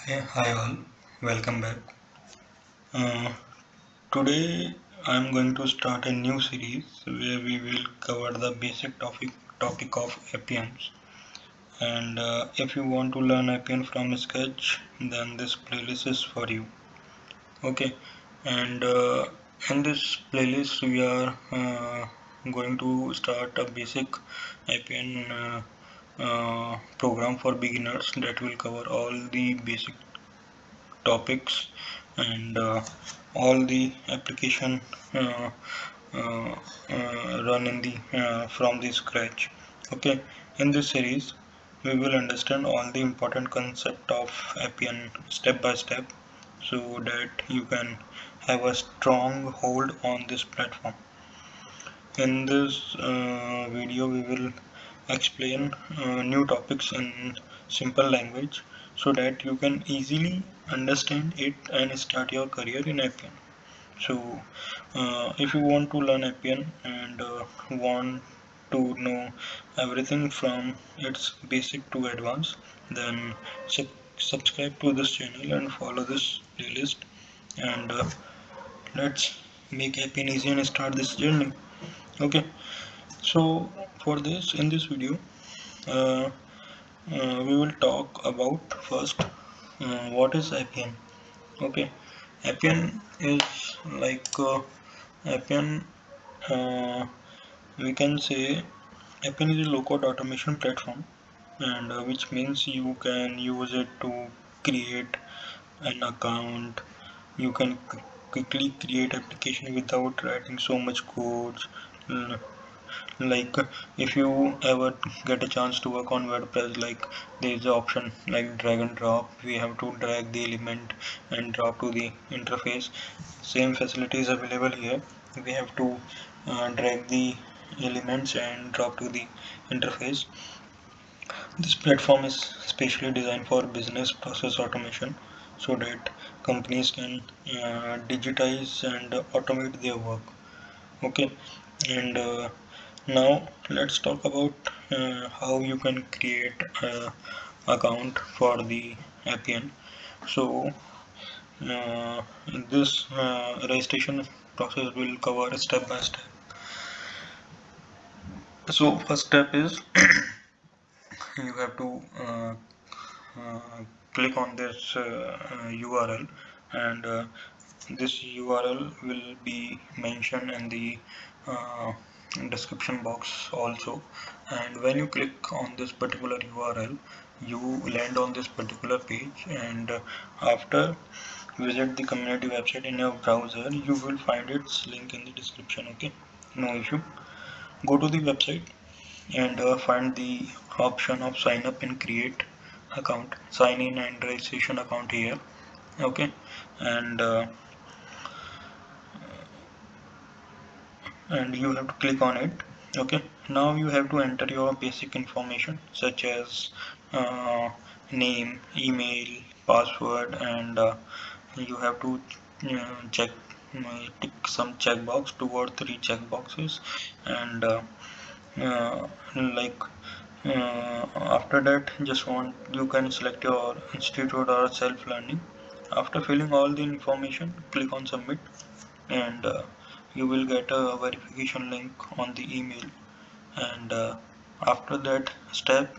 Hey, hi all, welcome back. Uh, Today I'm going to start a new series where we will cover the basic topic of Appians. And if you want to learn Appian from scratch, then this playlist is for you. Okay, and in this playlist we are going to start a basic Appian program for beginners that will cover all the basic topics and all the application uh, uh, run in the from the scratch. Okay, in this series we will understand all the important concept of Appian step by step so that you can have a strong hold on this platform. In this video, we will explain new topics in simple language so that you can easily understand it and start your career in Appian. So, if you want to learn Appian and want to know everything from its basic to advanced, then subscribe to this channel and follow this playlist. And let's make Appian easy and start this journey. Okay. So for this in this video uh, we will talk about first what is Appian. Okay, Appian is like Appian we can say Appian is a low-code automation platform and which means you can use it to create an account. You can quickly create application without writing so much code. Like if you ever get a chance to work on WordPress, like there is an option like drag and drop. We have to drag the element and drop to the interface. Same facility is available here. We have to drag the elements and drop to the interface. This platform is specially designed for business process automation so that companies can digitize and automate their work. Okay, and now let's talk about how you can create a account for the Appian. So uh, this registration process will cover step by step. So first step is you have to uh, click on this URL, and this URL will be mentioned in the uh, description box also. And when you click on this particular URL, you land on this particular page, and after visit the community website in your browser, you will find its link in the description. Okay, no issue. Go to the website and find the option of sign up and create account, sign in and registration account here. Okay, and you have to click on it. Okay, now you have to enter your basic information such as uh, name, email, password, and you have to check tick some checkbox, 2 or 3 checkboxes, and like after that just want you can select your institute or self-learning. After filling all the information, click on submit, and you will get a verification link on the email. And after that step,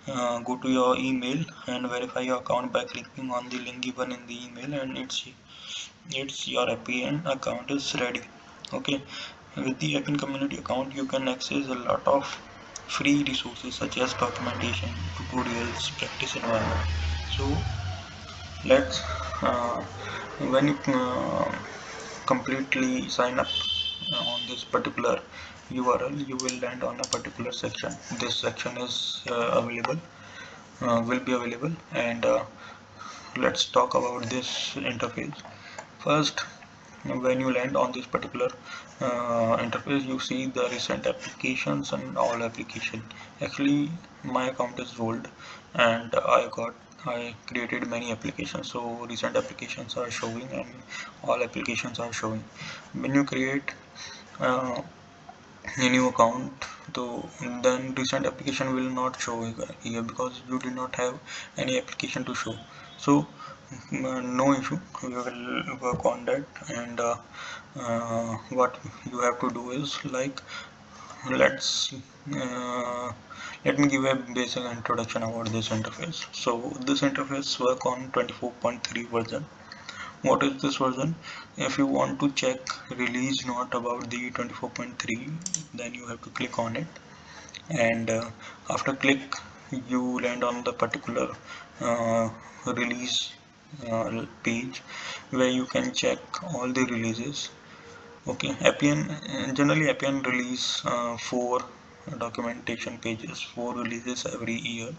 go to your email and verify your account by clicking on the link given in the email, and it's your Appian account is ready. Okay, with the Appian community account you can access a lot of free resources such as documentation, tutorials, practice environment. So let's when you completely sign up on this particular URL, you will land on a particular section. This section is will be available, and let's talk about this interface. First, when you land on this particular interface, you see the recent applications and all application. Actually, my account is old, and I created many applications, so recent applications are showing and all applications are showing. When you create uh, a new account, so then recent application will not show here because you did not have any application to show. So no issue, we will work on that. And what you have to do is like, let's uh, let me give a basic introduction about this interface. So this interface work on 24.3 version. What is this version? If you want to check release note about the 24.3, then you have to click on it, and after click you land on the particular uh, release page where you can check all the releases. Okay, Appian, generally Appian release 4 documentation pages, 4 releases every year,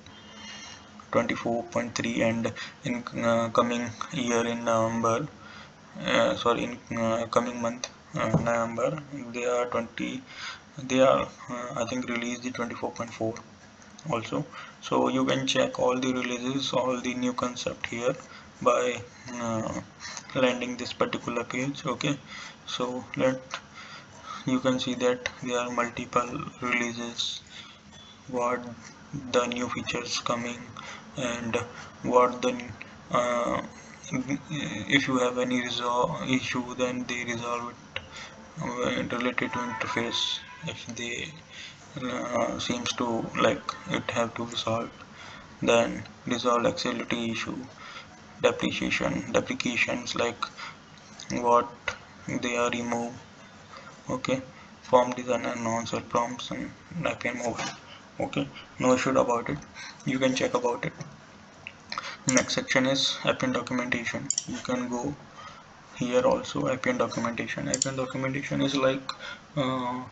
24.3, and in coming year in November, sorry, in coming month, November, they are 20, they are I think released the 24.4 also. So you can check all the releases, all the new concept here by uh, landing this particular page. Okay, so let you can see that there are multiple releases, what the new features coming, and what the uh, if you have any resolve issue, then they resolve it related to interface. If they seems to like it have to be solved, then resolve accessibility issue, deprecations like what they are removed. Okay, form design and non-self prompts and Appian mobile. Okay, no issue about it, you can check about it. Next section is Appian documentation. You can go here also. Appian documentation is like uh,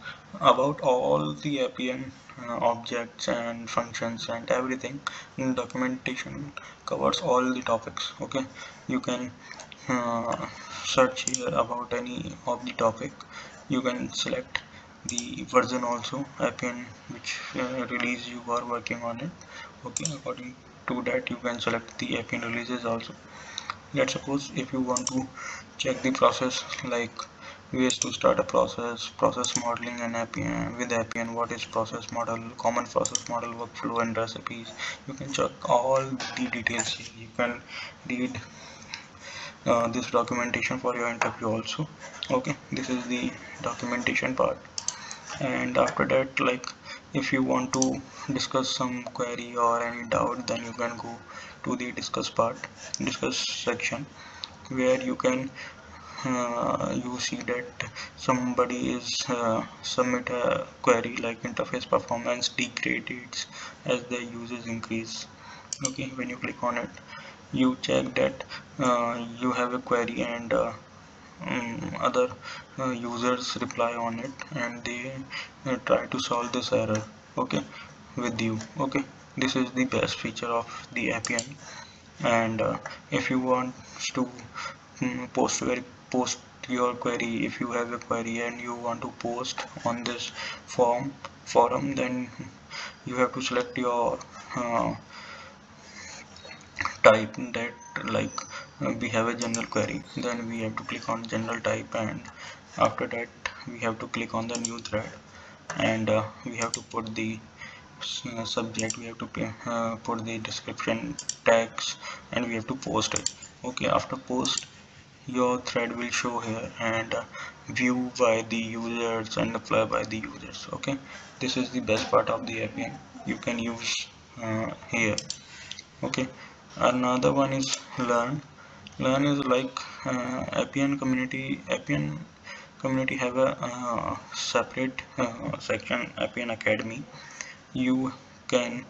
about all the Appian objects and functions and everything. Documentation covers all the topics. Okay, you can uh, search here about any of the topic. You can select the version also, Appian, which release you are working on it. Okay, according to that you can select the Appian releases also. Let's suppose if you want to check the process, like ways to start a process modeling, and Appian with Appian, what is process model, common process model, workflow and recipes. You can check all the details here. You can read this documentation for your interview also. Okay, this is the documentation part. And after that, like if you want to discuss some query or any doubt, then you can go to the discuss section, where you can you see that somebody is submit a query like interface performance degrades as the users increase. Okay, when you click on it, you check that you have a query, and other users reply on it, and they try to solve this error. Okay, with you. Okay, this is the best feature of the Appian. And if you want to post your query, if you have a query and you want to post on this forum, then you have to select your uh, type that, like we have a general query, then we have to click on general type, and after that we have to click on the new thread, and we have to put the subject, we have to put the description tags, and we have to post it. Okay, after post, your thread will show here, and view by the users and apply by the users. Okay, this is the best part of the Appian, you can use here. Okay, another one is learn is like Appian community have a separate section, Appian Academy. You can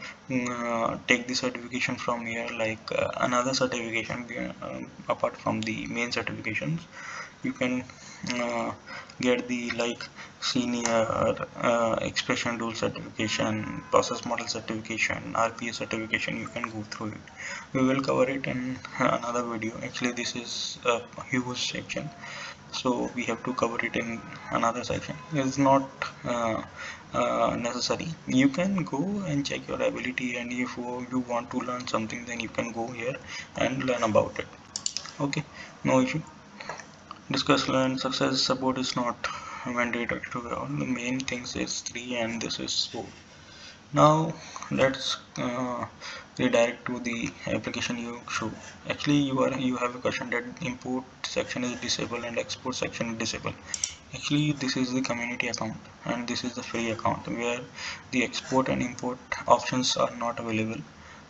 take the certification from here, like another certification apart from the main certifications. You can uh, get the like senior expression rule certification, process model certification, RPA certification. You can go through it, we will cover it in another video. Actually this is a huge section, so we have to cover it in another section. It's not necessary. You can go and check your ability, and if you want to learn something, then you can go here and learn about it. Okay, no issue. Discuss learn success support is not mandatory to all. The main things is 3 and this is 4. Now let's redirect to the application you show. Actually you have a question that import section is disabled and export section is disabled. Actually this is the community account and this is the free account where the export and import options are not available,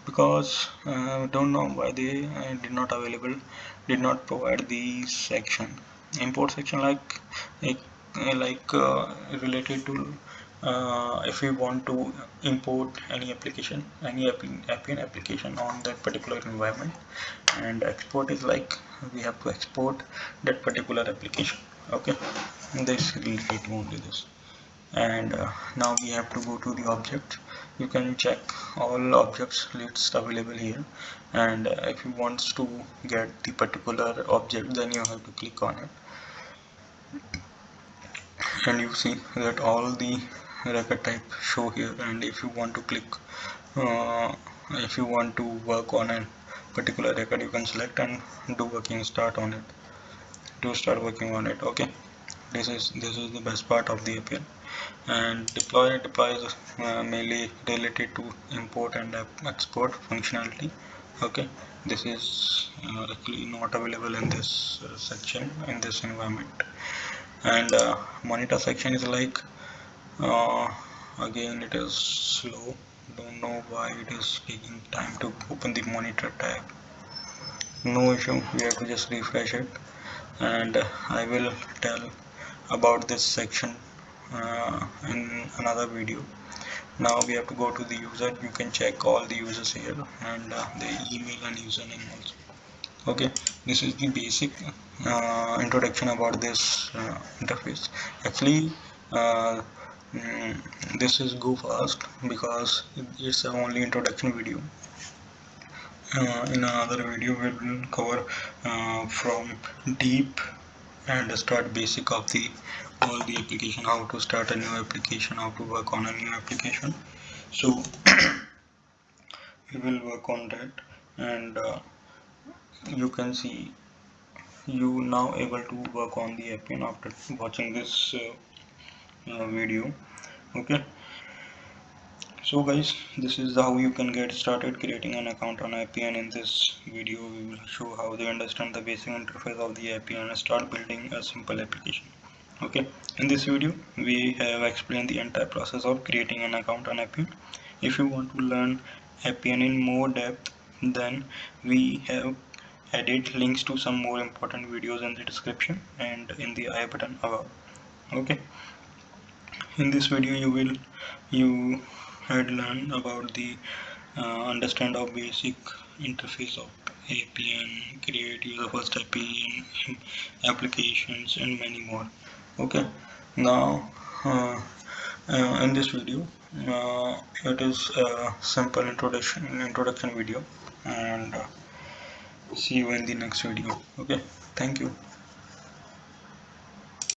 because don't know why they did not provide the section, import section, related to if we want to import any application, any Appian application on that particular environment, and export is like we have to export that particular application. Okay, this related to only this. And now we have to go to the object. You can check all objects list available here, and if you want to get the particular object, then you have to click on it, and you see that all the record type show here. And if you want to click if you want to work on a particular record, you can select and do working start on it, to start working on it. Okay, this is the best part of the Appian. And deploy is mainly related to import and export functionality. Okay, this is actually not available in this section, in this environment. And monitor section is like uh, again it is slow, don't know why it is taking time to open the monitor tab. No issue, we have to just refresh it, and I will tell about this section in another video. Now we have to go to the user. You can check all the users here, and the email and username also. Okay, this is the basic introduction about this interface. Actually this is go fast because it's the only introduction video. In another video we will cover from deep and start basic of the all the application, how to start a new application, how to work on a new application. So we will work on that, and you can see you now able to work on the Appian after watching this video. Okay, so guys, this is how you can get started creating an account on Appian. In this video we will show how they understand the basic interface of the Appian and start building a simple application. Okay, in this video we have explained the entire process of creating an account on Appian. If you want to learn Appian in more depth, then we have added links to some more important videos in the description and in the I button above. Okay, in this video you had learned about the understand of basic interface of Appian, create user first Appian applications, and many more. Okay, now in this video it is a simple introduction video, and see you in the next video. Okay, thank you.